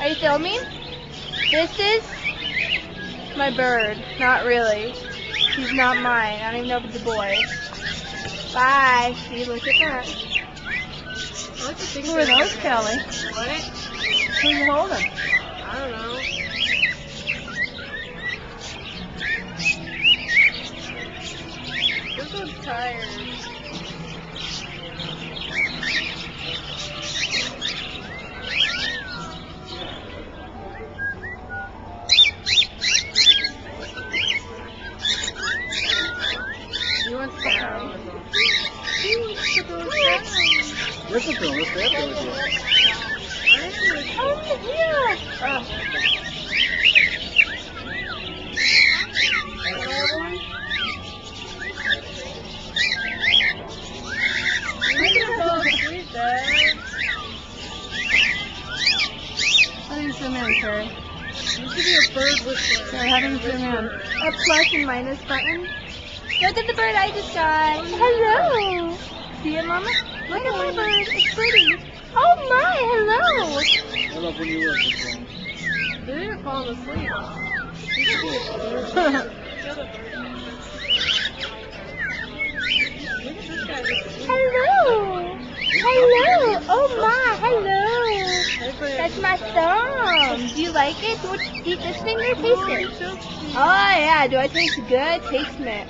Are you filming? This is my bird. Not really. He's not mine. I don't even know if it's a boy. Bye. See, look at that. Who are those, Kelly? What? Who are you holding? I don't know. This one's tired. You want to down? Let's go. Let's stay up there with you. Oh, yeah. Oh. How do you zoom in, Carrie? You should be a bird whisperer. Carrie, how do you zoom in? A plus and minus button. Look at the bird I just got. Hello. See it, Mama? Look at my bird. It's pretty. Oh my, hello. I love when you work this one. They didn't fall asleep. Hello. Hello. Oh my, hello. That's my thumb. Do you like it? Do you eat this thing or taste it? Oh yeah, do I taste good? Taste it.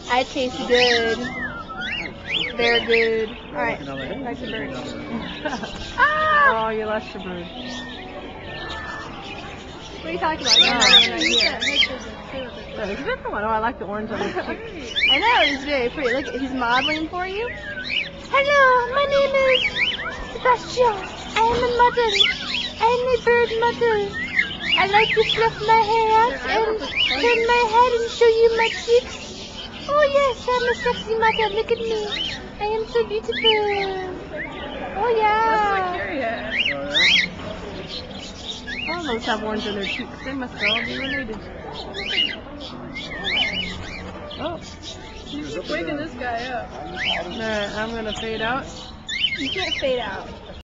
I taste good. Very good. Alright, back to bird. Ah! Oh, you lost your bird. What are you talking about? Oh, Right here. There's a different one. Oh, I like the orange on the cheek. I know, it's very pretty. Look, he's modeling for you. Hello, my name is Sebastian. I am a model. I am a bird model. I like to fluff my hair out and turn my head and show you my cheeks. Oh yes, I'm a sexy model. Look at me. I am so beautiful. Oh yeah. All those have orange on their cheeks. They must all be related. Oh, Waking this guy up. I'm going to fade out. You can't fade out.